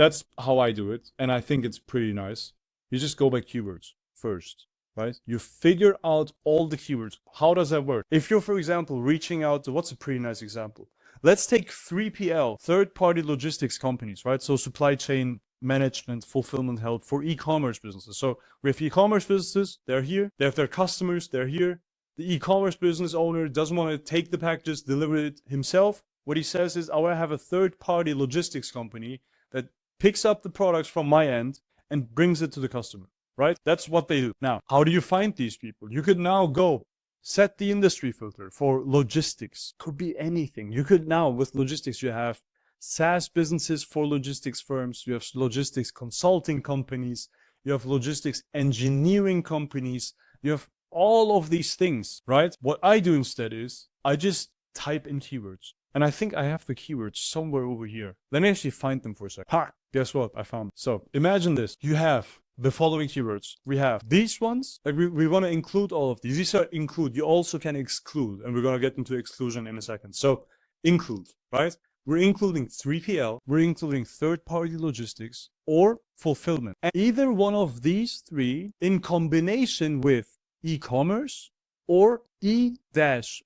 That's how I do it. And I think it's pretty nice. You just go by keywords first, right? You figure out all the keywords. How does that work? If you're, for example, reaching out to, what's a pretty nice example? Let's take 3PL, third-party logistics companies, right? So supply chain management, fulfillment help for e-commerce businesses. So we have e-commerce businesses, they're here. They have their customers, they're here. The e-commerce business owner doesn't want to take the packages, deliver it himself. What he says is, I want to have a third-party logistics company that picks up the products from my end and brings it to the customer, right? That's what they do. Now, how do you find these people? You could now go set the industry filter for logistics. Could be anything. You could now, with logistics, you have SaaS businesses for logistics firms. You have logistics consulting companies. You have logistics engineering companies. You have all of these things, right? What I do instead is I just type in keywords. And I think I have the keywords somewhere over here. Let me actually find them for a second. Ha! Guess what? I found them. So imagine this. You have the following keywords. We have these ones. Like we want to include all of these. These are include. You also can exclude. And we're going to get into exclusion in a second. So include, right? We're including 3PL. We're including third-party logistics or fulfillment. And either one of these three in combination with e-commerce or e-commerce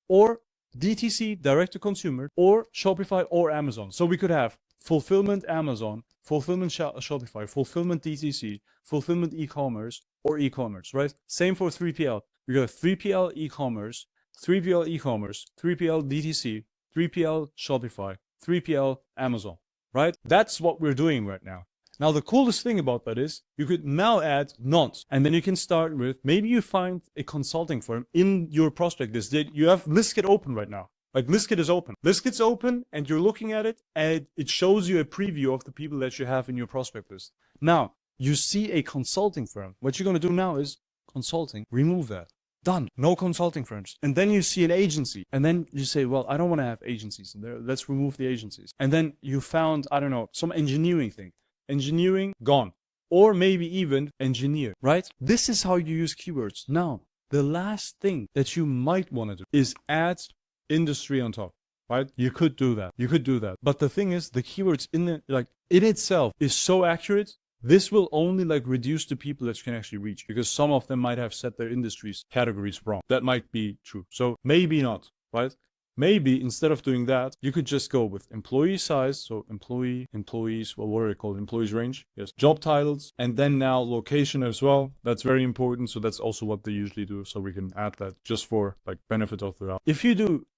or DTC, direct to consumer, or Shopify or Amazon. So we could have fulfillment Amazon, fulfillment Shopify, fulfillment DTC, fulfillment e-commerce, or e-commerce, right? Same for 3PL. We got 3PL e-commerce, 3PL e-commerce, 3PL DTC, 3PL Shopify, 3PL Amazon, right? That's what we're doing right now. Now, the coolest thing about that is you could now add not, and then you can start with, maybe you find a consulting firm in your prospect list. You have ListKit open right now. Like ListKit is open. ListKit's open and you're looking at it and it shows you a preview of the people that you have in your prospect list. Now, you see a consulting firm. What you're going to do now is consulting, remove that. Done. No consulting firms. And then you see an agency. And then you say, well, I don't want to have agencies in there. Let's remove the agencies. And then you found, I don't know, some engineering thing. Engineering, gone. Or maybe even engineer, right? This is how you use keywords. Now, the last thing that you might want to do is add industry on top, right? You could do that. You could do that. But the thing is, the keywords in itself is so accurate. This will only reduce the people that you can actually reach because some of them might have set their industries categories wrong. That might be true. So maybe not, right? Maybe instead of doing that, you could just go with employee size. So employees, well, what are they called? Employees range. Yes. Job titles. And then now location as well. That's very important. So that's also what they usually do. So we can add that just for benefit of the doubt.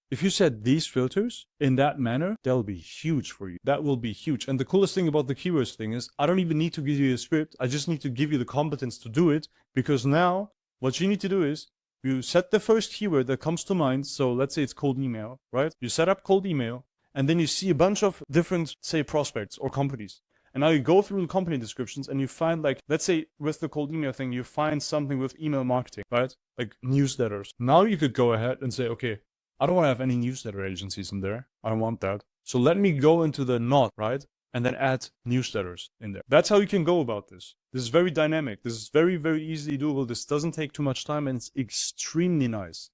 If you set these filters in that manner, they'll be huge for you. That will be huge. And the coolest thing about the keywords thing is I don't even need to give you a script. I just need to give you the competence to do it because now what you need to do is you set the first keyword that comes to mind. So let's say it's cold email, right? You set up cold email and then you see a bunch of different, say, prospects or companies. And now you go through the company descriptions and you find let's say with the cold email thing, you find something with email marketing, right? Like newsletters. Now you could go ahead and say, okay, I don't want to have any newsletter agencies in there. I don't want that. So let me go into the not, right? And then add newsletters in there. That's how you can go about this. This is very dynamic. This is very, very easily doable. This doesn't take too much time and it's extremely nice.